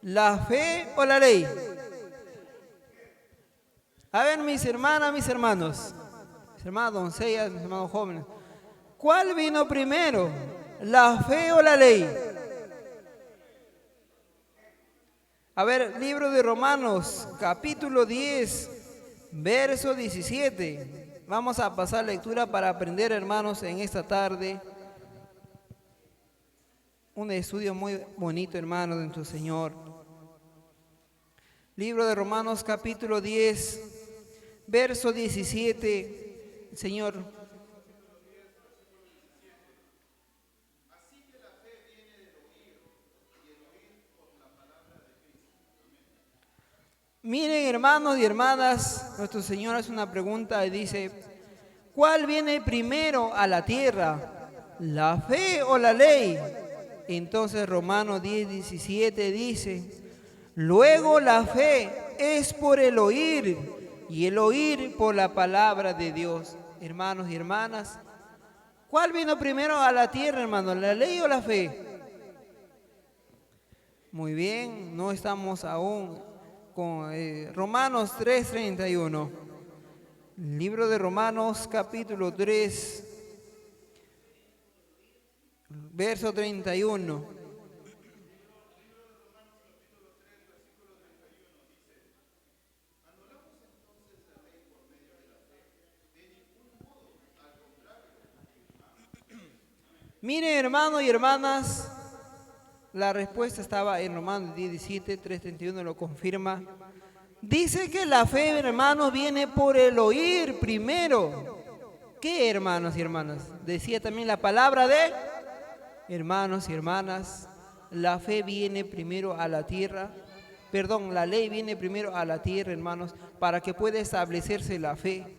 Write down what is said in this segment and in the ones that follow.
¿La fe o la ley? A ver, mis hermanas, mis hermanas doncellas, mis hermanos jóvenes, ¿cuál vino primero? ¿La fe o la ley? A ver, libro de Romanos, capítulo 10, verso 17. Vamos a pasar lectura para aprender, hermanos, en esta tarde. Un estudio muy bonito, hermanos, de nuestro Señor. Libro de Romanos, capítulo 10, verso 17. Señor. Miren, hermanos y hermanas, nuestro Señor hace una pregunta y dice, ¿cuál viene primero a la tierra? ¿La fe o la ley? Entonces Romanos 10, 17 dice, luego la fe es por el oír y el oír por la palabra de Dios. Hermanos y hermanas, ¿cuál vino primero a la tierra, hermanos? ¿La ley o la fe? Muy bien, no estamos aún con Romanos 3:31. Libro de Romanos capítulo 3, verso 31. Miren, hermanos y hermanas, la respuesta estaba en Romanos 17, 3:31, lo confirma. Dice que la fe, hermanos, viene por el oír primero. ¿Qué, hermanos y hermanas? Decía también la palabra de hermanos y hermanas, la fe viene primero a la tierra, perdón, la ley viene primero a la tierra, hermanos, para que pueda establecerse la fe.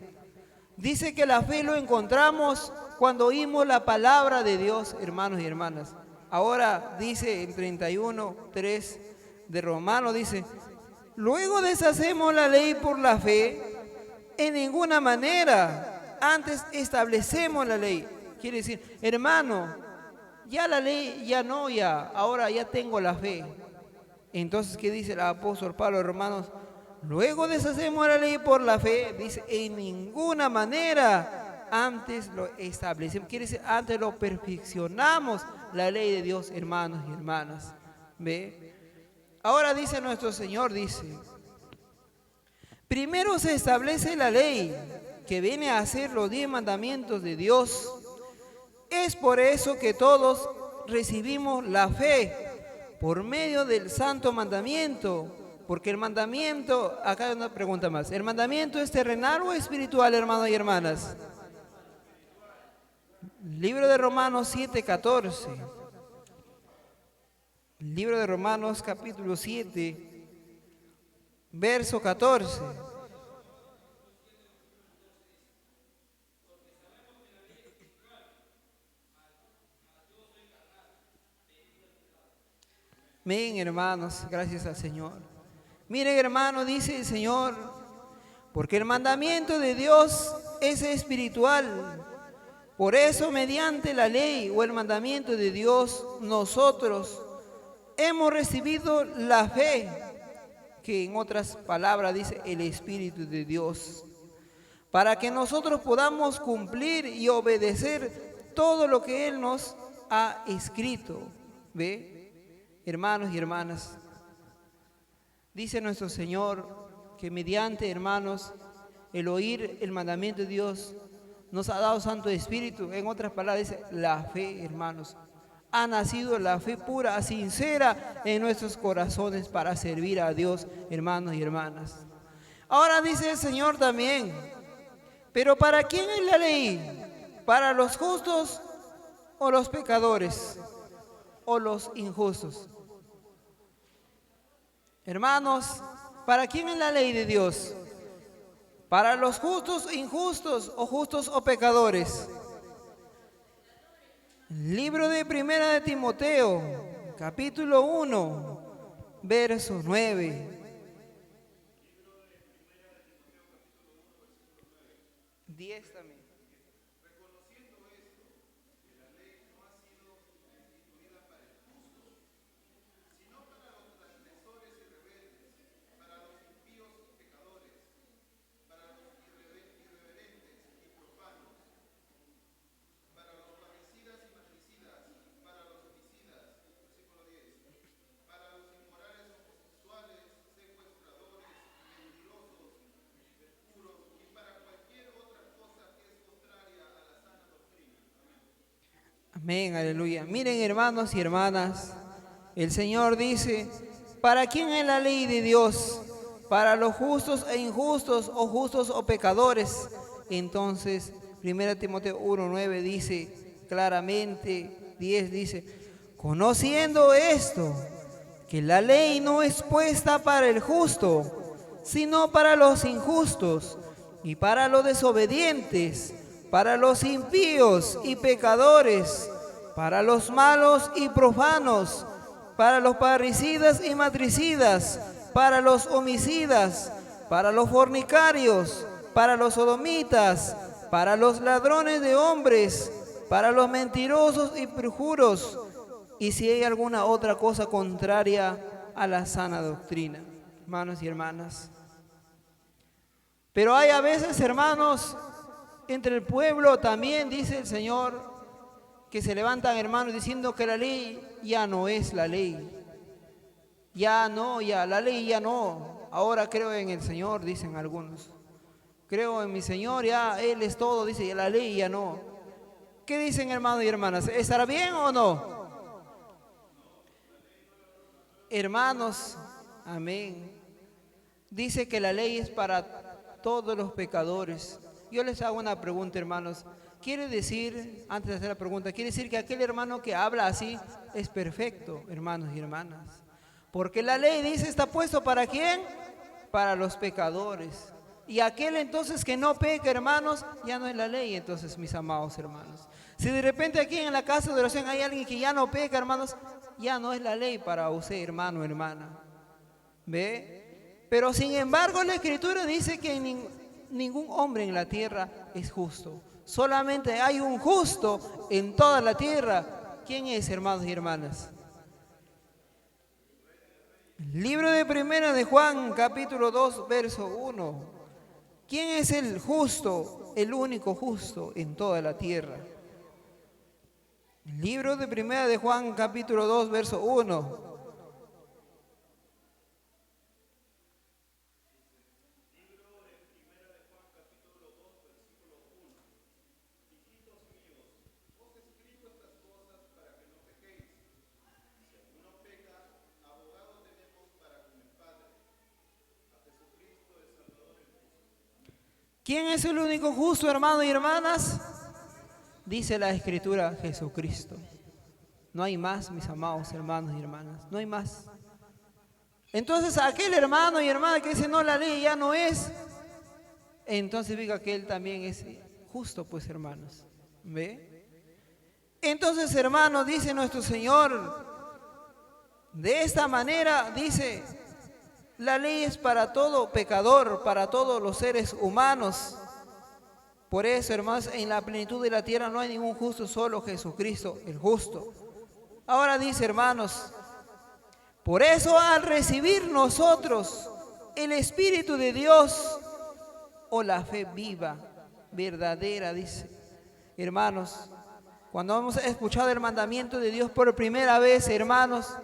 Dice que la fe lo encontramos cuando oímos la palabra de Dios, hermanos y hermanas. Ahora dice en 31:3 de Romanos, dice, luego deshacemos la ley por la fe, en ninguna manera, antes establecemos la ley. Quiere decir, hermano, ya la ley, ahora ya tengo la fe. Entonces, ¿qué dice el apóstol Pablo, Romanos? Luego deshacemos la ley por la fe, dice, en ninguna manera, antes lo establecemos, quiere decir, antes lo perfeccionamos, la ley de Dios, hermanos y hermanas. ¿Ve? Ahora dice nuestro Señor, dice, primero se establece la ley, que viene a ser los 10 mandamientos de Dios. Es por eso que todos recibimos la fe por medio del santo mandamiento, porque el mandamiento, acá hay una pregunta más, ¿el mandamiento es terrenal o espiritual, hermanos y hermanas? Libro de Romanos 7:14. Libro de Romanos capítulo 7, verso 14. Miren, hermanos, gracias al Señor. Miren, hermanos, dice el Señor, porque el mandamiento de Dios es espiritual. Por eso, mediante la ley o el mandamiento de Dios, nosotros hemos recibido la fe, que en otras palabras dice el Espíritu de Dios, para que nosotros podamos cumplir y obedecer todo lo que Él nos ha escrito. ¿Ve? Hermanos y hermanas, dice nuestro Señor que mediante, hermanos, el oír el mandamiento de Dios, nos ha dado Santo Espíritu. En otras palabras dice la fe, hermanos. Ha nacido la fe pura, sincera en nuestros corazones para servir a Dios, hermanos y hermanas. Ahora dice el Señor también, pero ¿para quién es la ley? ¿Para los justos o los pecadores o los injustos? Hermanos, ¿para quién es la ley de Dios? ¿Para los justos, injustos o justos o pecadores? Libro de Primera de Timoteo, capítulo 1, verso 9. 10 también. Amén, aleluya. Miren, hermanos y hermanas, el Señor dice, ¿para quién es la ley de Dios? ¿Para los justos e injustos, o justos o pecadores? Entonces, 1 Timoteo 1:9 dice claramente, 10 dice, conociendo esto, que la ley no es puesta para el justo, sino para los injustos y para los desobedientes, para los impíos y pecadores, para los malos y profanos, para los parricidas y matricidas, para los homicidas, para los fornicarios, para los sodomitas, para los ladrones de hombres, para los mentirosos y perjuros, y si hay alguna otra cosa contraria a la sana doctrina. Hermanos y hermanas. Pero hay a veces, hermanos, entre el pueblo también, dice el Señor, que se levantan, hermanos, diciendo que la ley ya no es la ley. Ya no, ya, la ley ya no. Ahora creo en el Señor, dicen algunos. Creo en mi Señor, ya Él es todo, dice, la ley ya no. ¿Qué dicen, hermanos y hermanas? ¿Estará bien o no? Hermanos, amén. Dice que la ley es para todos los pecadores. Yo les hago una pregunta, hermanos. Quiere decir, antes de hacer la pregunta, quiere decir que aquel hermano que habla así es perfecto, hermanos y hermanas. Porque la ley dice, está puesto ¿para quién? Para los pecadores. Y aquel entonces que no peca, hermanos, ya no es la ley, entonces, mis amados hermanos. Si de repente aquí en la casa de oración hay alguien que ya no peca, hermanos, ya no es la ley para usted, hermano, hermana. ¿Ve? Pero sin embargo la Escritura dice que ningún hombre en la tierra es justo. Solamente hay un justo en toda la tierra. ¿Quién es, hermanos y hermanas? Libro de Primera de Juan, capítulo 2, verso 1. ¿Quién es el justo, el único justo en toda la tierra? Libro de Primera de Juan, capítulo 2, verso 1. ¿Quién es el único justo, hermanos y hermanas? Dice la Escritura, Jesucristo. No hay más, mis amados hermanos y hermanas, no hay más. Entonces aquel hermano y hermana que dice, no, la ley ya no es, entonces diga que él también es justo, pues, hermanos. ¿Ve? Entonces, hermanos, dice nuestro Señor, de esta manera, dice, la ley es para todo pecador, para todos los seres humanos. Por eso, hermanos, en la plenitud de la tierra no hay ningún justo, solo Jesucristo, el justo. Ahora dice, hermanos, por eso al recibir nosotros el Espíritu de Dios, o la fe viva, verdadera, dice, hermanos, cuando hemos escuchado el mandamiento de Dios por primera vez, hermanos,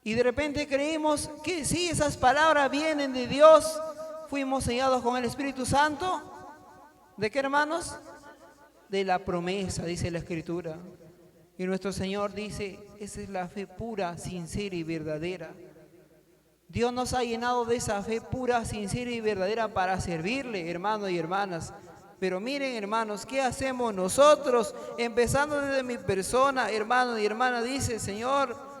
y de repente creímos que sí, esas palabras vienen de Dios, fuimos sellados con el Espíritu Santo. ¿De qué, hermanos? De la promesa, dice la Escritura. Y nuestro Señor dice, esa es la fe pura, sincera y verdadera. Dios nos ha llenado de esa fe pura, sincera y verdadera para servirle, hermanos y hermanas. Pero miren, hermanos, ¿qué hacemos nosotros? Empezando desde mi persona, hermanos y hermanas, dice el Señor,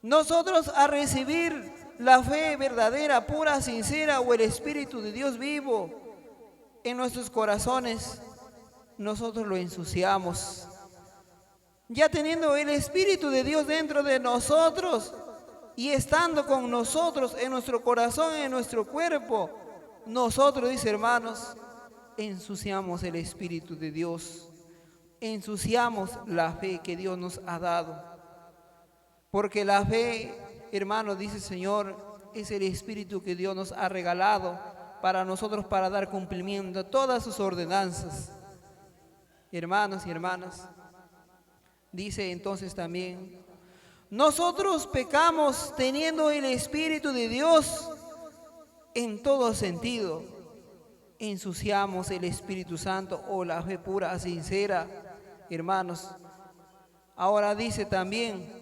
nosotros a recibir la fe verdadera, pura, sincera, o el Espíritu de Dios vivo en nuestros corazones, nosotros lo ensuciamos. Ya teniendo el Espíritu de Dios dentro de nosotros y estando con nosotros en nuestro corazón, en nuestro cuerpo, nosotros, dice, hermanos, ensuciamos el Espíritu de Dios, ensuciamos la fe que Dios nos ha dado. Porque la fe, hermanos, dice el Señor, es el Espíritu que Dios nos ha regalado para nosotros, para dar cumplimiento a todas sus ordenanzas. Hermanos y hermanas, dice entonces también, nosotros pecamos teniendo el Espíritu de Dios en todo sentido. Ensuciamos el Espíritu Santo, o la fe pura, sincera, hermanos. Ahora dice también,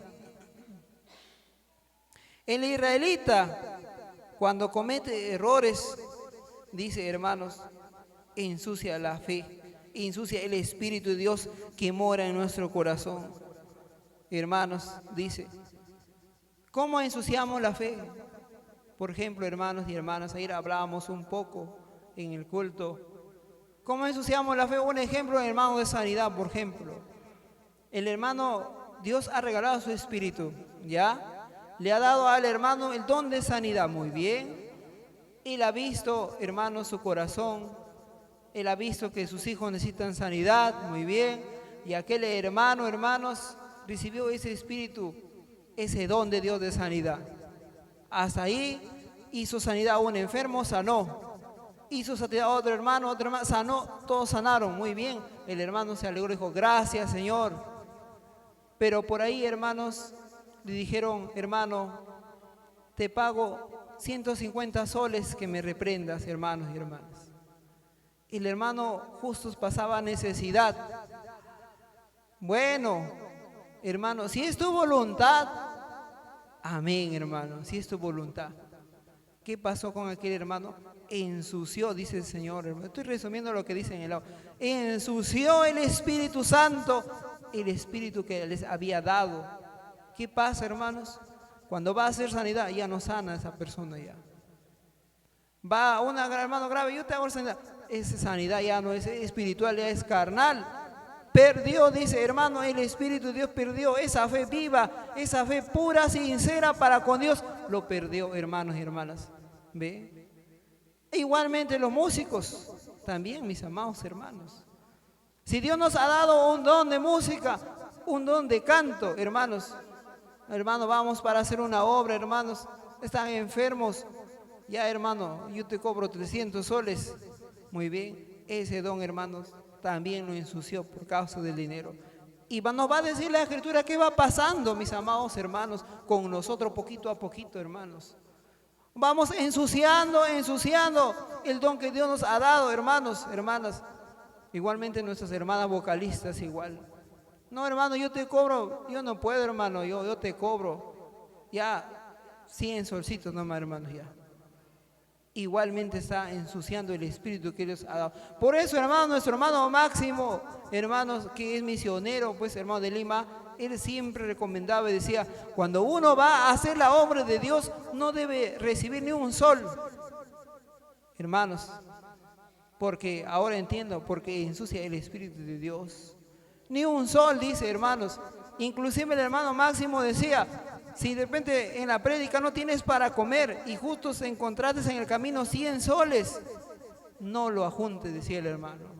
el israelita cuando comete errores, dice hermanos, ensucia la fe, ensucia el Espíritu de Dios que mora en nuestro corazón. Hermanos, dice, ¿cómo ensuciamos la fe? Por ejemplo, hermanos y hermanas, ayer hablábamos un poco en el culto. ¿Cómo ensuciamos la fe? Un ejemplo, hermano, de sanidad, por ejemplo. El hermano, Dios ha regalado su Espíritu, ¿ya? Le ha dado al hermano el don de sanidad, muy bien. Él ha visto, hermanos, su corazón. Él ha visto que sus hijos necesitan sanidad, muy bien. Y aquel hermano, hermanos, recibió ese Espíritu, ese don de Dios de sanidad. Hasta ahí hizo sanidad a un enfermo, sanó. Hizo sanidad a otro hermano, sanó, todos sanaron, muy bien. El hermano se alegró y dijo, gracias Señor. Pero por ahí, hermanos, le dijeron, hermano, te pago 150 soles que me reprendas, hermanos y hermanas. El hermano justo pasaba necesidad. Bueno, hermano, si es tu voluntad, amén, hermano, si es tu voluntad. ¿Qué pasó con aquel hermano? Ensució, dice el Señor, hermano. Estoy resumiendo lo que dice en el audio. Ensució el Espíritu Santo, el Espíritu que les había dado. ¿Qué pasa, hermanos? Cuando va a hacer sanidad, ya no sana esa persona ya. Va un hermano grave, yo te hago sanidad. Esa sanidad ya no es espiritual, ya es carnal. Perdió, dice hermano, el Espíritu de Dios perdió esa fe viva, esa fe pura, sincera para con Dios. Lo perdió, hermanos y hermanas. ¿Ve? E igualmente los músicos, también mis amados hermanos. Si Dios nos ha dado un don de música, un don de canto, hermanos, vamos para hacer una obra, hermanos, están enfermos, ya hermano, yo te cobro 300 soles, muy bien, ese don, hermanos, también lo ensució por causa del dinero. Y nos va a decir la Escritura qué va pasando, mis amados hermanos, con nosotros poquito a poquito, hermanos. Vamos ensuciando el don que Dios nos ha dado, hermanos, hermanas. Igualmente nuestras hermanas vocalistas igual. No, hermano, yo te cobro, yo no puedo, hermano, yo te cobro. Ya, 100 solcitos nomás, hermanos, ya. Igualmente está ensuciando el Espíritu que Dios ha dado. Por eso, hermano, nuestro hermano Máximo, hermanos, que es misionero, pues, hermano de Lima, él siempre recomendaba y decía, cuando uno va a hacer la obra de Dios, no debe recibir ni un sol. Hermanos, porque ahora entiendo, porque ensucia el Espíritu de Dios. Ni un sol, dice, hermanos. Inclusive el hermano Máximo decía, si de repente en la prédica no tienes para comer y justo encontraste en el camino 100 soles, no lo ajuntes, decía el hermano.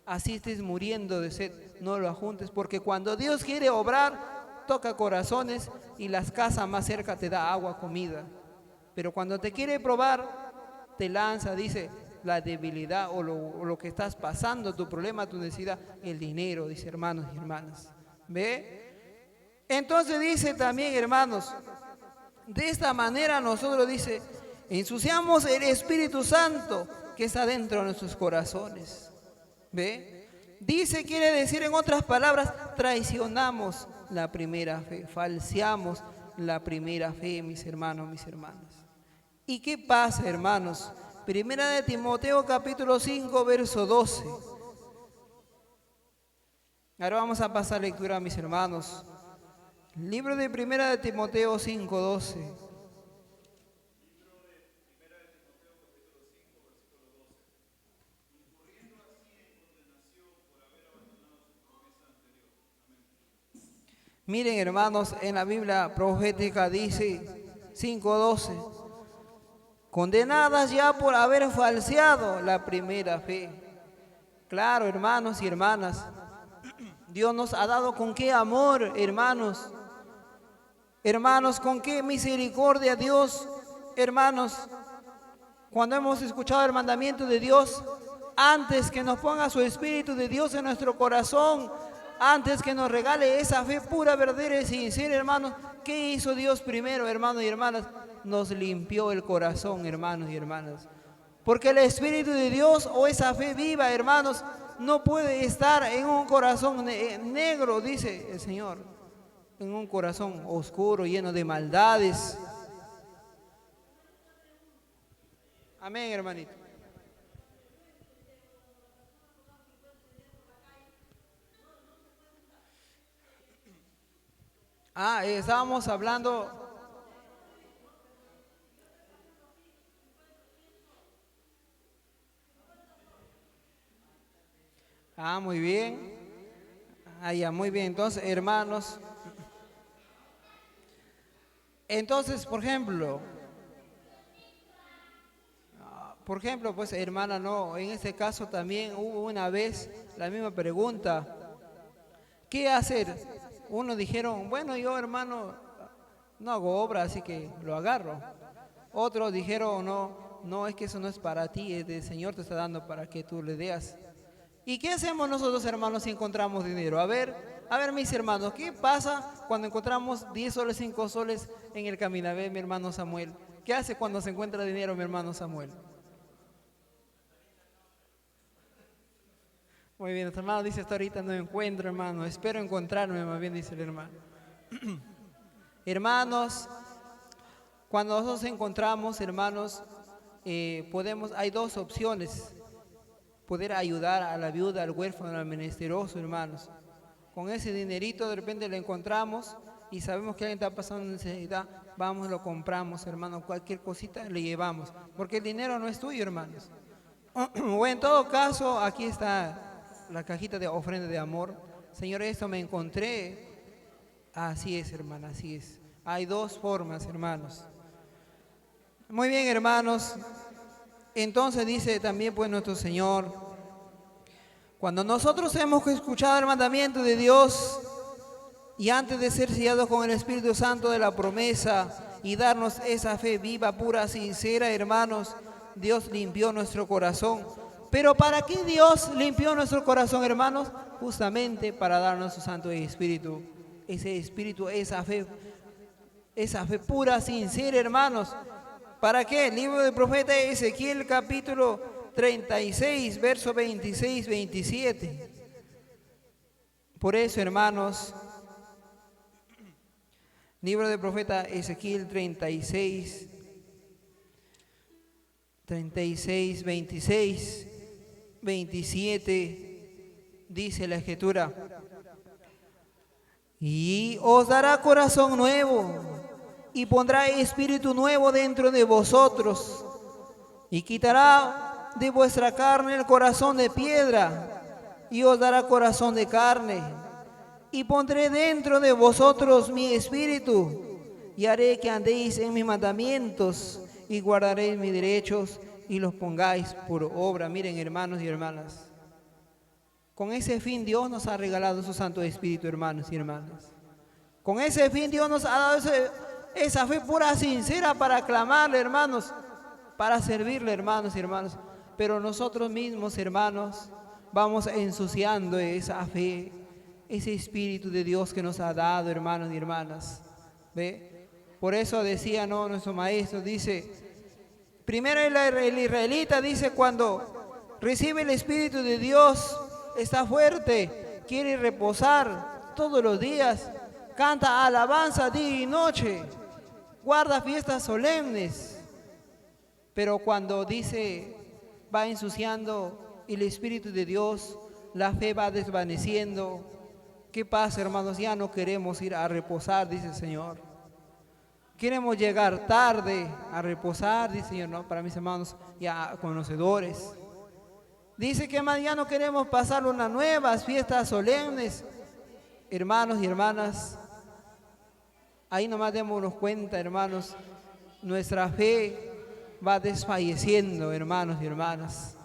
Así estés muriendo de sed, no lo ajuntes, porque cuando Dios quiere obrar, toca corazones y las casas más cerca te da agua, comida. Pero cuando te quiere probar, te lanza, dice, la debilidad o lo que estás pasando, tu problema, tu necesidad, el dinero, dice, hermanos y hermanas. ¿Ve? Entonces dice también, hermanos, de esta manera nosotros, dice, ensuciamos el Espíritu Santo que está dentro de nuestros corazones. ¿Ve? Dice, quiere decir en otras palabras, traicionamos la primera fe, falseamos la primera fe, mis hermanos, mis hermanas. ¿Y qué pasa, hermanos? Primera de Timoteo capítulo 5, verso 12. Ahora vamos a pasar lectura, mis hermanos. Libro de Primera de Timoteo 5, 12. Miren, hermanos, en la Biblia profética dice 5:12, condenadas ya por haber falseado la primera fe. Claro, hermanos y hermanas, Dios nos ha dado con qué amor, hermanos. Hermanos, con qué misericordia Dios, hermanos, cuando hemos escuchado el mandamiento de Dios, antes que nos ponga su Espíritu de Dios en nuestro corazón, antes que nos regale esa fe pura, verdadera y sincera, hermanos, ¿qué hizo Dios primero, hermanos y hermanas? Nos limpió el corazón, hermanos y hermanas. Porque el Espíritu de Dios o esa fe viva, hermanos, no puede estar en un corazón negro, dice el Señor, en un corazón oscuro, lleno de maldades. Amén, hermanito. Estábamos hablando. Muy bien. Ya, muy bien. Entonces, hermanos. Entonces, por ejemplo, pues hermana, no, en este caso también hubo una vez la misma pregunta. ¿Qué hacer? Unos dijeron, bueno, yo hermano no hago obra, así que lo agarro. Otros dijeron, no, no, es que eso no es para ti, el Señor te está dando para que tú le des. ¿Y qué hacemos nosotros, hermanos, si encontramos dinero? A ver, mis hermanos, ¿qué pasa cuando encontramos 10 soles, 5 soles en el camino? A ver, mi hermano Samuel, ¿qué hace cuando se encuentra dinero, mi hermano Samuel? Muy bien, nuestro hermano dice, hasta ahorita no encuentro, hermano, espero encontrarme, más bien dice el hermano. Hermanos, cuando nosotros encontramos, hermanos, hay dos opciones. Poder ayudar a la viuda, al huérfano, al menesteroso, hermanos. Con ese dinerito de repente lo encontramos y sabemos que alguien está pasando necesidad, vamos, lo compramos, hermanos, cualquier cosita le llevamos, porque el dinero no es tuyo, hermanos. O en todo caso, aquí está la cajita de ofrenda de amor. Señor, esto me encontré. Así es, hermana, así es. Hay dos formas, hermanos. Muy bien, hermanos. Entonces dice también pues nuestro Señor, cuando nosotros hemos escuchado el mandamiento de Dios y antes de ser sellados con el Espíritu Santo de la promesa y darnos esa fe viva, pura, sincera, hermanos, Dios limpió nuestro corazón. Pero ¿para qué Dios limpió nuestro corazón, hermanos? Justamente para darnos su Santo Espíritu. Ese Espíritu, esa fe pura, sincera, hermanos. ¿Para qué? El libro del profeta Ezequiel, capítulo 36, verso 26, 27. Por eso, hermanos, libro del profeta Ezequiel 36, 26, 27, dice la Escritura: y os dará corazón nuevo, y pondrá espíritu nuevo dentro de vosotros, y quitará de vuestra carne el corazón de piedra, y os dará corazón de carne, y pondré dentro de vosotros mi espíritu, y haré que andéis en mis mandamientos, y guardaréis mis derechos, y los pongáis por obra. Miren, hermanos y hermanas, con ese fin Dios nos ha regalado su Santo Espíritu, hermanos y hermanas. Con ese fin Dios nos ha dado esa fe pura, sincera, para clamarle, hermanos, para servirle, hermanos y hermanas. Pero nosotros mismos, hermanos, vamos ensuciando esa fe, ese Espíritu de Dios que nos ha dado, hermanos y hermanas. ¿Ve? Por eso decía, ¿no?, nuestro maestro, dice, primero el israelita, dice, cuando recibe el Espíritu de Dios, está fuerte, quiere reposar todos los días, canta alabanza día y noche, guarda fiestas solemnes. Pero cuando dice, va ensuciando el Espíritu de Dios, la fe va desvaneciendo. ¿Qué pasa, hermanos? Ya no queremos ir a reposar, dice el Señor. Queremos llegar tarde a reposar, dice el Señor, ¿no? Para mis hermanos ya conocedores. Dice que más ya no queremos pasar unas nuevas fiestas solemnes. Hermanos y hermanas, ahí nomás démonos cuenta, hermanos, nuestra fe va desfalleciendo, hermanos y hermanas.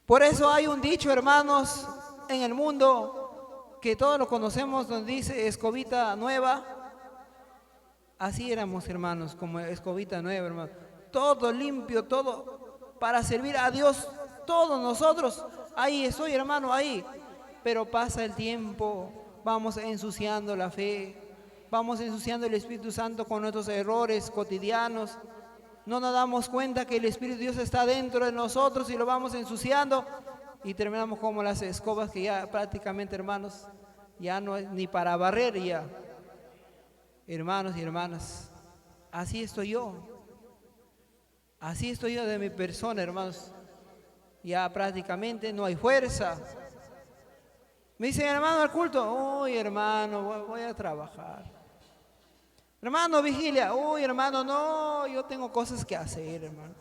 Por eso hay un dicho, hermanos, en el mundo, que todos lo conocemos, donde dice escobita nueva. Así éramos, hermanos, como escobita nueva, hermanos. Todo limpio, todo para servir a Dios, todos nosotros. Ahí estoy, hermano, ahí. Pero pasa el tiempo, vamos ensuciando la fe, vamos ensuciando el Espíritu Santo con nuestros errores cotidianos. No nos damos cuenta que el Espíritu de Dios está dentro de nosotros y lo vamos ensuciando. y terminamos como las escobas que ya prácticamente, hermanos, ya no es ni para barrer ya. Hermanos y hermanas, así estoy yo. Así estoy yo de mi persona, hermanos. Ya prácticamente no hay fuerza. Me dicen, hermano, al culto. Uy, hermano, voy a trabajar. Hermano, vigilia. Uy, hermano, no, yo tengo cosas que hacer, hermano.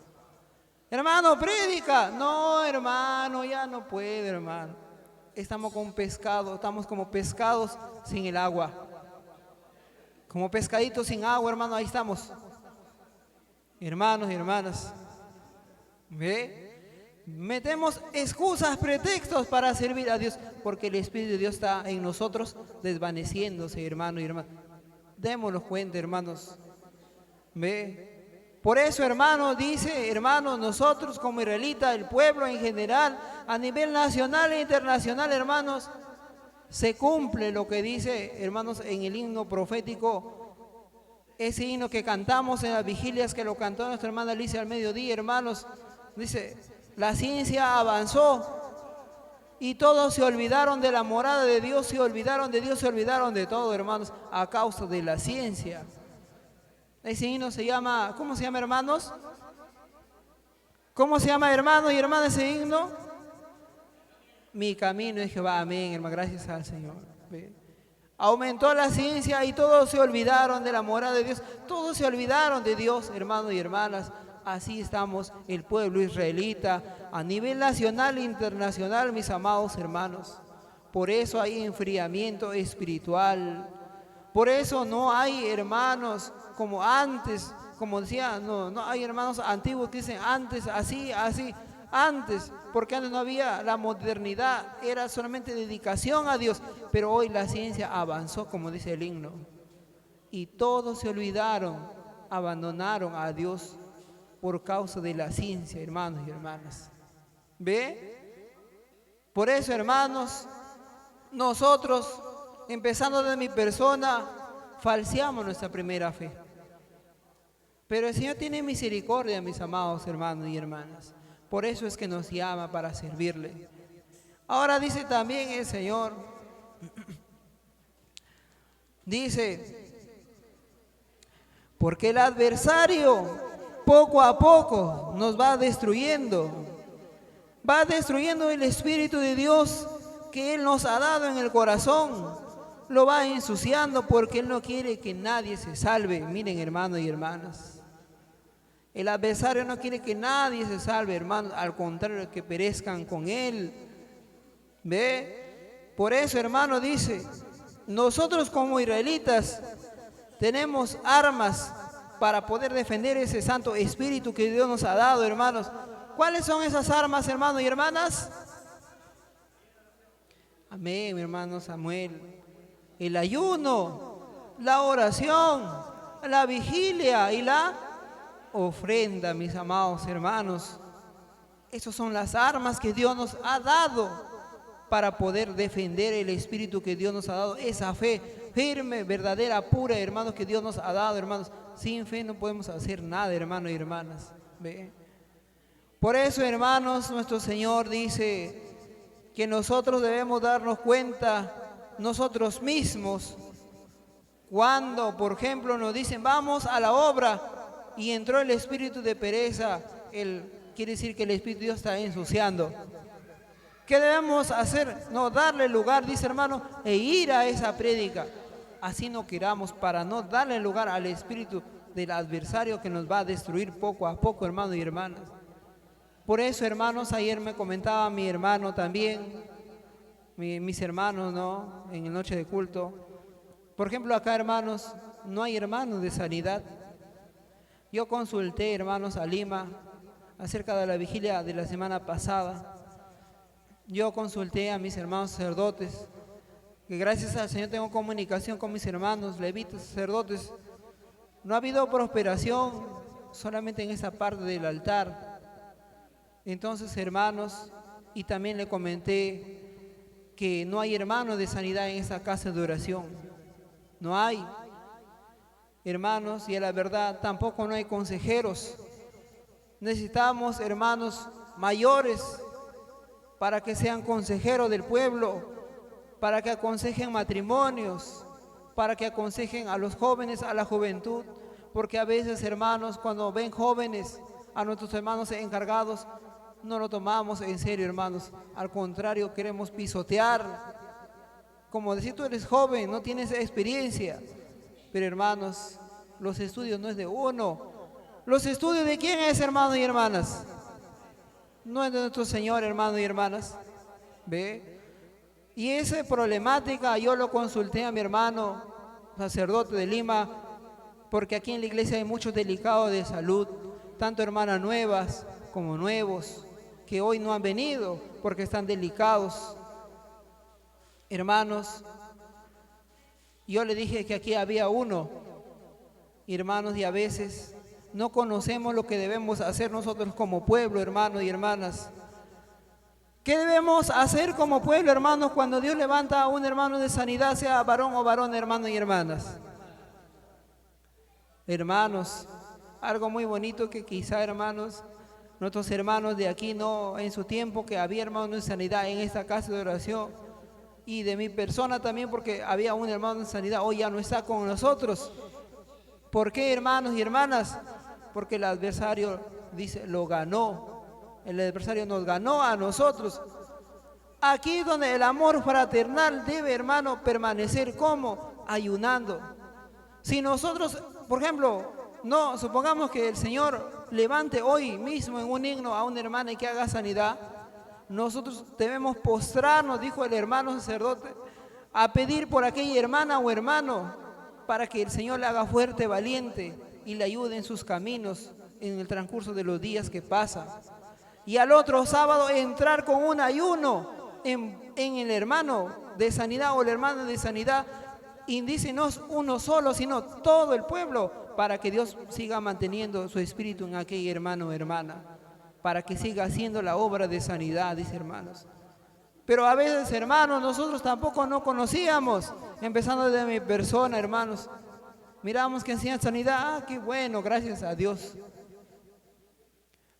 Hermano, prédica. No, hermano, ya no puede, hermano. Estamos como pescados, estamos como pescados sin el agua. Como pescaditos sin agua, hermano, ahí estamos. Hermanos y hermanas, ¿ve? Metemos excusas, pretextos para servir a Dios, porque el Espíritu de Dios está en nosotros desvaneciéndose, hermano y hermana. Démonos cuenta, hermanos. ¿Ve? Por eso, hermano, dice, hermanos, nosotros como israelitas, el pueblo en general, a nivel nacional e internacional, hermanos, se cumple lo que dice, hermanos, en el himno profético. Ese himno que cantamos en las vigilias, que lo cantó nuestra hermana Alicia al mediodía, hermanos, dice, la ciencia avanzó y todos se olvidaron de la morada de Dios, se olvidaron de Dios, se olvidaron de todo, hermanos, a causa de la ciencia. Ese himno se llama, ¿cómo se llama, hermanos? ¿Cómo se llama, hermanos y hermanas, ese himno? Mi camino es Jehová, amén, hermano, gracias al Señor. ¿Ve? Aumentó la ciencia y todos se olvidaron de la morada de Dios, todos se olvidaron de Dios, hermanos y hermanas. Así estamos el pueblo israelita a nivel nacional e internacional, mis amados hermanos. Por eso hay enfriamiento espiritual. Por eso no hay hermanos como antes, como decía, no hay hermanos antiguos que dicen antes, así, antes, porque antes no había la modernidad, era solamente dedicación a Dios, pero hoy la ciencia avanzó, como dice el himno, y todos se olvidaron, abandonaron a Dios por causa de la ciencia, hermanos y hermanas. ¿Ve? Por eso, hermanos, nosotros, empezando de mi persona, falseamos nuestra primera fe. Pero el Señor tiene misericordia, mis amados hermanos y hermanas. Por eso es que nos llama para servirle. Ahora dice también el Señor, dice, porque el adversario poco a poco nos va destruyendo el Espíritu de Dios que Él nos ha dado en el corazón, lo va ensuciando porque Él no quiere que nadie se salve. Miren, hermanos y hermanas, el adversario no quiere que nadie se salve, hermanos, al contrario, que perezcan con Él. ¿Ve? Por eso, hermano, dice, nosotros como israelitas tenemos armas para poder defender ese Santo Espíritu que Dios nos ha dado, hermanos. ¿Cuáles son esas armas, hermanos y hermanas? Amén, mi hermano Samuel. El ayuno, la oración, la vigilia y la ofrenda, mis amados hermanos. Esas son las armas que Dios nos ha dado para poder defender el Espíritu que Dios nos ha dado. Esa fe firme, verdadera, pura, hermanos, que Dios nos ha dado, hermanos. Sin fe no podemos hacer nada, hermanos y hermanas. ¿Ve? Por eso, hermanos, nuestro Señor dice que nosotros debemos darnos cuenta nosotros mismos cuando, por ejemplo, nos dicen vamos a la obra y entró el espíritu de pereza, quiere decir que el Espíritu de Dios está ensuciando. ¿Qué debemos hacer? No darle lugar, dice hermano, e ir a esa prédica. Así no queramos, para no darle lugar al espíritu del adversario que nos va a destruir poco a poco, hermanos y hermanas. Por eso, hermanos, ayer me comentaba mi hermano también, mis hermanos, ¿no? En la noche de culto. Por ejemplo, acá, hermanos, no hay hermanos de sanidad. Yo consulté, hermanos, a Lima acerca de la vigilia de la semana pasada. Yo consulté a mis hermanos sacerdotes, que gracias al Señor tengo comunicación con mis hermanos levitas, sacerdotes. No ha habido prosperación solamente en esa parte del altar. Entonces, hermanos, y también le comenté que no hay hermanos de sanidad en esa casa de oración. No hay. Hermanos, y a la verdad tampoco no hay consejeros. Necesitamos hermanos mayores para que sean consejeros del pueblo, para que aconsejen matrimonios, para que aconsejen a los jóvenes, a la juventud, porque a veces, hermanos, cuando ven jóvenes, a nuestros hermanos encargados, no lo tomamos en serio, hermanos. Al contrario, queremos pisotear. Como decir, tú eres joven, no tienes experiencia. Pero, hermanos, los estudios no es de uno. ¿Los estudios de quién es, hermanos y hermanas? No es de nuestro Señor, hermanos y hermanas. ¿Ve? Y esa problemática yo lo consulté a mi hermano, sacerdote de Lima, porque aquí en la iglesia hay muchos delicados de salud, tanto hermanas nuevas como nuevos, que hoy no han venido porque están delicados. Hermanos, yo le dije que aquí había uno, hermanos, y a veces no conocemos lo que debemos hacer nosotros como pueblo, hermanos y hermanas. ¿Qué debemos hacer como pueblo, hermanos, cuando Dios levanta a un hermano de sanidad, sea varón o varón, hermanos y hermanas? Hermanos, algo muy bonito que quizá, hermanos, nuestros hermanos de aquí no, en su tiempo que había hermanos de sanidad en esta casa de oración, y de mi persona también, porque había un hermano de sanidad, hoy ya no está con nosotros. ¿Por qué, hermanos y hermanas? Porque el adversario, dice, lo ganó. El adversario nos ganó a nosotros. Aquí es donde el amor fraternal debe, hermano, permanecer. ¿Cómo? Ayunando. Si nosotros, por ejemplo, no supongamos que el Señor levante hoy mismo en un himno a una hermana y que haga sanidad, nosotros debemos postrarnos, dijo el hermano sacerdote, a pedir por aquella hermana o hermano para que el Señor le haga fuerte, valiente y le ayude en sus caminos en el transcurso de los días que pasan. Y al otro sábado entrar con un ayuno en el hermano de sanidad o el hermano de sanidad, y dice no uno solo, sino todo el pueblo, para que Dios siga manteniendo su espíritu en aquel hermano o hermana, para que siga haciendo la obra de sanidad, dice, hermanos. Pero a veces, hermanos, nosotros tampoco no conocíamos, empezando desde mi persona, hermanos. Miramos que enseñan sanidad, qué bueno, gracias a Dios.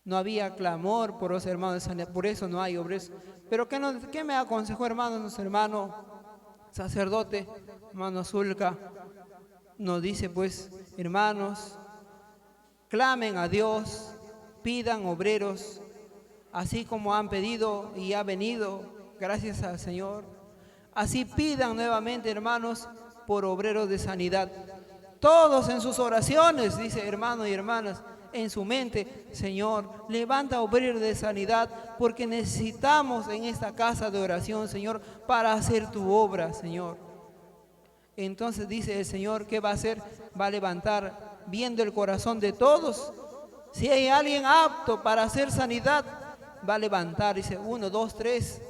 No había clamor por los hermanos de sanidad, por eso no hay obreros. Pero ¿qué me aconsejó, hermanos? Nuestro hermano sacerdote, hermano Zulca, nos dice, pues, hermanos, clamen a Dios, pidan obreros, así como han pedido y ha venido, gracias al Señor. Así pidan nuevamente, hermanos, por obreros de sanidad. Todos en sus oraciones, dice, hermanos y hermanas, en su mente, Señor, levanta obreros de sanidad, porque necesitamos en esta casa de oración, Señor, para hacer tu obra, Señor. Entonces dice el Señor, ¿qué va a hacer? Va a levantar, viendo el corazón de todos. Si hay alguien apto para hacer sanidad, va a levantar, dice, 1, 2, 3.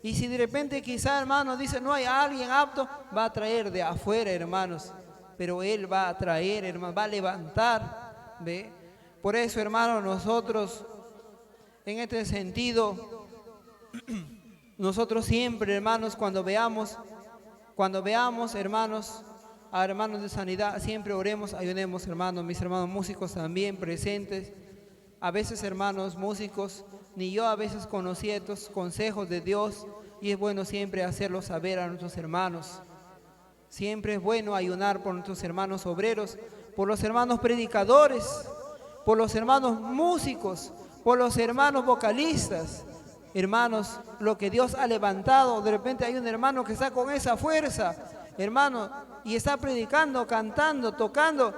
Y si de repente quizá, hermanos, dice, no hay alguien apto, va a traer de afuera, hermanos. Pero Él va a traer, hermanos, va a levantar, ¿ve? Por eso, hermanos, nosotros, en este sentido, nosotros siempre, hermanos, cuando veamos, hermanos, a hermanos de sanidad, siempre oremos, ayunemos, hermanos, mis hermanos músicos también presentes. A veces, hermanos músicos, ni yo a veces conocía estos consejos de Dios, y es bueno siempre hacerlo saber a nuestros hermanos. Siempre es bueno ayunar por nuestros hermanos obreros, por los hermanos predicadores, por los hermanos músicos, por los hermanos vocalistas. Hermanos, lo que Dios ha levantado, de repente hay un hermano que está con esa fuerza, hermano, y está predicando, cantando, tocando.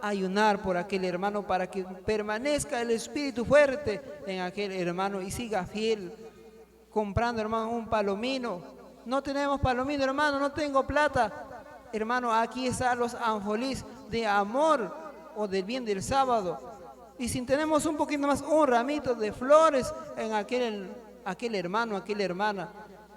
Ayunar por aquel hermano para que permanezca el espíritu fuerte en aquel hermano y siga fiel. Comprando, hermano, un palomino. No tenemos palomino, hermano, no tengo plata. Hermano, aquí están los anjolís de amor o del bien del sábado. Y si tenemos un poquito más, un ramito de flores en aquel hermano, aquella hermana.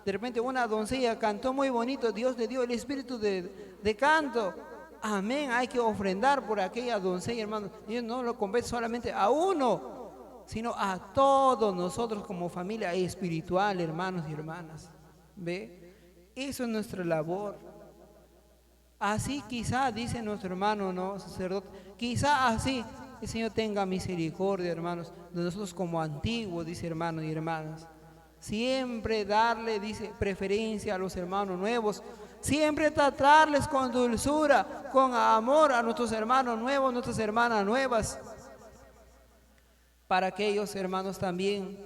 De repente una doncella cantó muy bonito, Dios le dio el espíritu de canto. Amén, hay que ofrendar por aquella doncella, hermano. Dios no lo compete solamente a uno, sino a todos nosotros como familia espiritual, hermanos y hermanas. ¿Ve? Eso es nuestra labor. Así quizá, dice nuestro hermano, ¿no, sacerdote? Quizá así el Señor tenga misericordia, hermanos, de nosotros como antiguos, dice, hermanos y hermanas. Siempre darle, dice, preferencia a los hermanos nuevos. Siempre tratarles con dulzura, con amor a nuestros hermanos nuevos, nuestras hermanas nuevas. Para que ellos, hermanos, también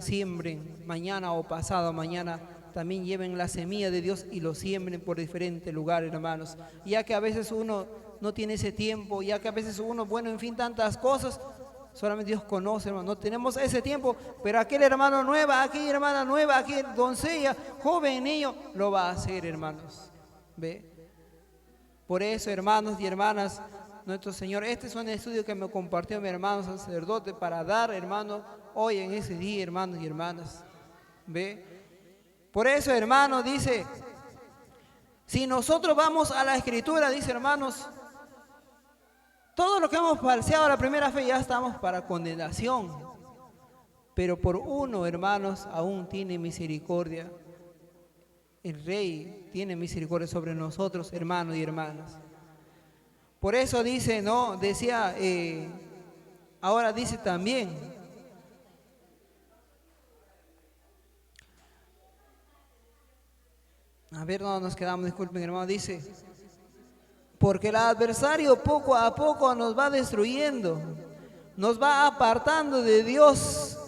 siembren mañana o pasado mañana, también lleven la semilla de Dios y lo siembren por diferentes lugares, hermanos. Ya que a veces uno no tiene ese tiempo, ya que a veces uno, bueno, en fin, tantas cosas, solamente Dios conoce, hermano. No tenemos ese tiempo, pero aquel hermano nueva, aquella hermana nueva, aquella doncella, joven, niño, lo va a hacer, hermanos. ¿Ve? Por eso, hermanos y hermanas, nuestro Señor, este es un estudio que me compartió mi hermano sacerdote para dar, hermanos, hoy en ese día, hermanos y hermanas. ¿Ve? Por eso, hermanos, dice, si nosotros vamos a la Escritura, dice, hermanos, todo lo que hemos falseado a la primera fe ya estamos para condenación. Pero por uno, hermanos, aún tiene misericordia. El Rey tiene misericordia sobre nosotros, hermanos y hermanas. Por eso dice, no, decía, ahora dice también, a ver, no nos quedamos, disculpen, hermano, dice, porque el adversario poco a poco nos va destruyendo, nos va apartando de Dios.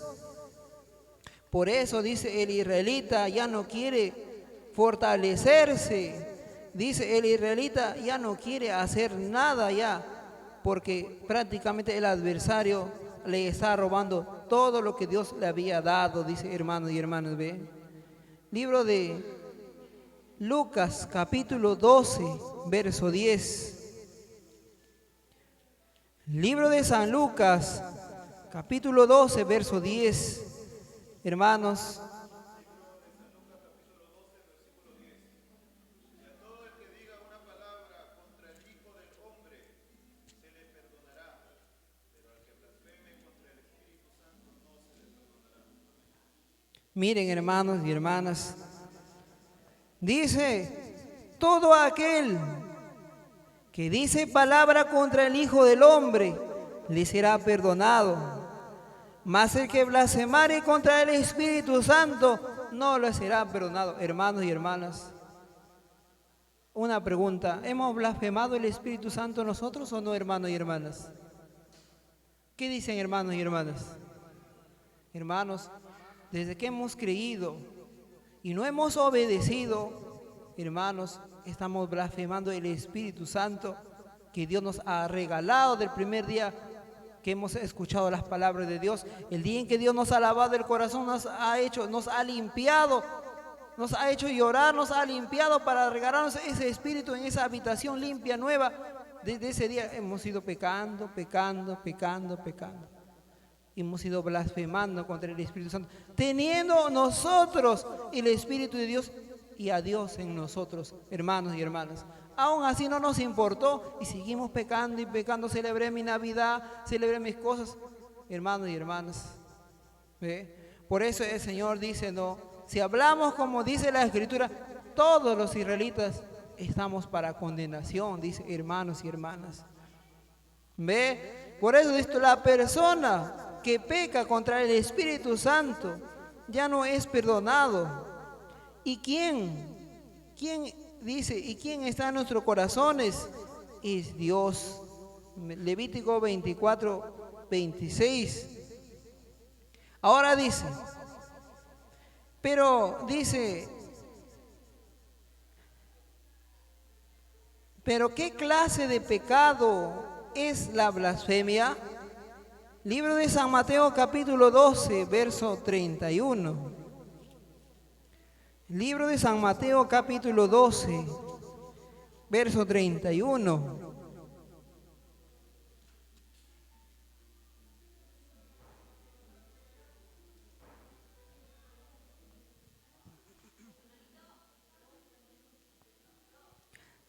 Por eso, dice, el israelita ya no quiere fortalecerse. Dice, el israelita ya no quiere hacer nada ya, porque prácticamente el adversario le está robando todo lo que Dios le había dado, dice, hermanos y hermanas, ¿ve? Libro de Lucas, capítulo 12, verso 10. Libro de San Lucas, capítulo 12, verso 10. Hermanos, miren, hermanos y hermanas, dice, todo aquel que dice palabra contra el Hijo del Hombre, le será perdonado. Mas el que blasfemare contra el Espíritu Santo, no le será perdonado. Hermanos y hermanas, una pregunta, ¿hemos blasfemado el Espíritu Santo nosotros o no, hermanos y hermanas? ¿Qué dicen, hermanos y hermanas? Hermanos, desde que hemos creído y no hemos obedecido, hermanos, estamos blasfemando el Espíritu Santo que Dios nos ha regalado del primer día que hemos escuchado las palabras de Dios. El día en que Dios nos ha lavado el corazón, nos ha limpiado, nos ha hecho llorar, nos ha limpiado para regalarnos ese espíritu en esa habitación limpia, nueva. Desde ese día hemos ido pecando. Hemos ido blasfemando contra el Espíritu Santo, teniendo nosotros el Espíritu de Dios y a Dios en nosotros, hermanos y hermanas. Aún así no nos importó y seguimos pecando y pecando. Celebré mi Navidad, celebré mis cosas, hermanos y hermanas. ¿Ve? Por eso el Señor dice, no, si hablamos como dice la Escritura, todos los israelitas estamos para condenación, dice, hermanos y hermanas. ¿Ve? Por eso dice, la persona que peca contra el Espíritu Santo ya no es perdonado. ¿Y quién dice, y quién está en nuestros corazones? Es Dios. Levítico 24, 26. Ahora dice, pero ¿qué clase de pecado es la blasfemia? Libro de San Mateo, capítulo 12, verso 31. Libro de San Mateo, capítulo 12, verso 31.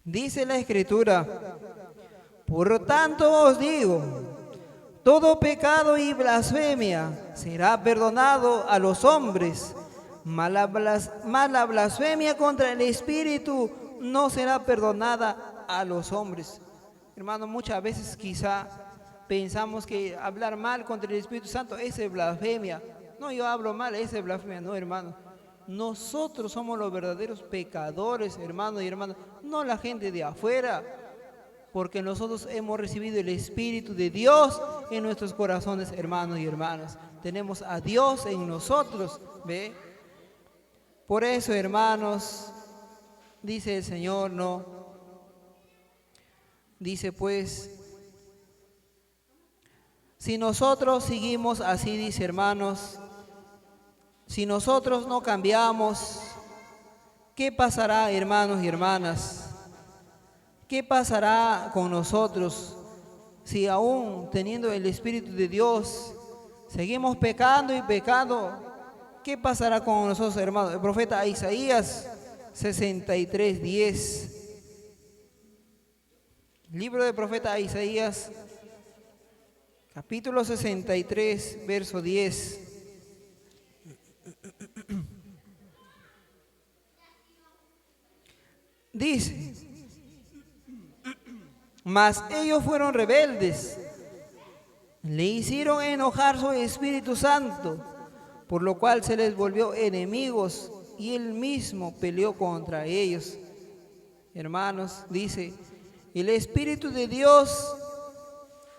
Dice la Escritura, por tanto os digo, todo pecado y blasfemia será perdonado a los hombres, mas la blasfemia contra el Espíritu no será perdonada a los hombres. Hermanos, muchas veces quizá pensamos que hablar mal contra el Espíritu Santo es blasfemia. No, yo hablo mal, ese es blasfemia. No, hermano. Nosotros somos los verdaderos pecadores, hermanos y hermanas, no la gente de afuera, porque nosotros hemos recibido el Espíritu de Dios en nuestros corazones, hermanos y hermanas. Tenemos a Dios en nosotros, ¿ve? Por eso, hermanos, dice el Señor, no. Dice pues, si nosotros seguimos así, dice hermanos, si nosotros no cambiamos, ¿qué pasará, hermanos y hermanas? ¿Qué pasará con nosotros si aún teniendo el Espíritu de Dios seguimos pecando y pecando? ¿Qué pasará con nosotros, hermanos? El profeta Isaías 63:10. Libro del profeta Isaías, capítulo 63, verso 10. Dice, mas ellos fueron rebeldes, le hicieron enojar su Espíritu Santo, por lo cual se les volvió enemigos y él mismo peleó contra ellos. Hermanos, dice, el Espíritu de Dios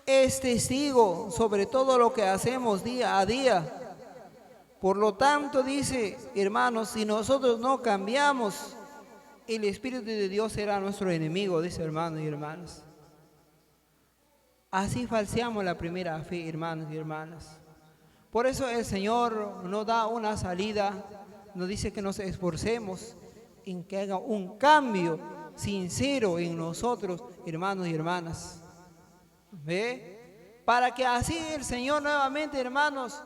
es testigo sobre todo lo que hacemos día a día. Por lo tanto, dice, hermanos, si nosotros no cambiamos, el Espíritu de Dios será nuestro enemigo, dice, hermanos y hermanas. Así falseamos la primera fe, hermanos y hermanas. Por eso el Señor nos da una salida, nos dice que nos esforcemos en que haga un cambio sincero en nosotros, hermanos y hermanas. ¿Ve? Para que así el Señor nuevamente, hermanos,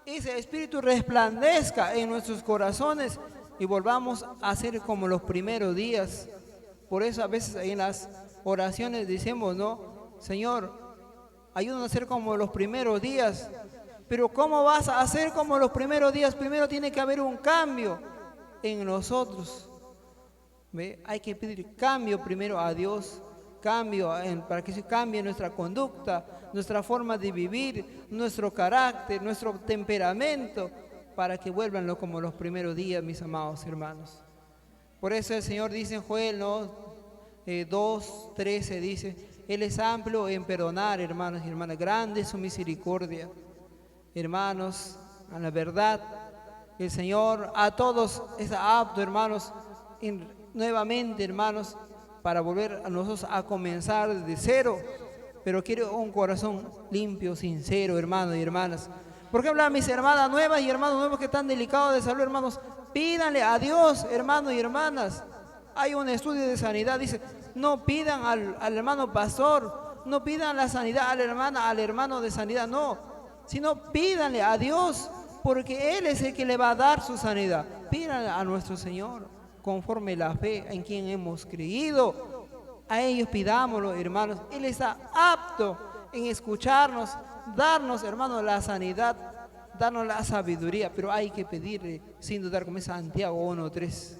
ese Espíritu resplandezca en nuestros corazones y volvamos a ser como los primeros días. Por eso a veces en las oraciones decimos, ¿no? Señor, ayúdanos a ser como los primeros días. Pero ¿cómo vas a hacer como los primeros días? Primero tiene que haber un cambio en nosotros. ¿Ve? Hay que pedir cambio primero a Dios, para que se cambie nuestra conducta, nuestra forma de vivir, nuestro carácter, nuestro temperamento, para que vuelvan como los primeros días, mis amados hermanos. Por eso el Señor dice en Joel, ¿no? 2:13 dice, Él es amplio en perdonar, hermanos y hermanas, grande es su misericordia. Hermanos, a la verdad, el Señor a todos es apto, hermanos, nuevamente, hermanos, para volver a nosotros a comenzar desde cero, pero quiero un corazón limpio, sincero, hermanos y hermanas. ¿Por qué hablan mis hermanas nuevas y hermanos nuevos que están delicados de salud, hermanos? Pídanle a Dios, hermanos y hermanas. Hay un estudio de sanidad, dice, no pidan al hermano pastor, no pidan la sanidad a la hermana, al hermano de sanidad, no, sino pídanle a Dios, porque Él es el que le va a dar su sanidad. Pídanle a nuestro Señor, conforme la fe en quien hemos creído. A ellos pidámoslo, hermanos. Él está apto en escucharnos, darnos, hermanos, la sanidad, darnos la sabiduría, pero hay que pedirle sin dudar, como es Santiago 1:3.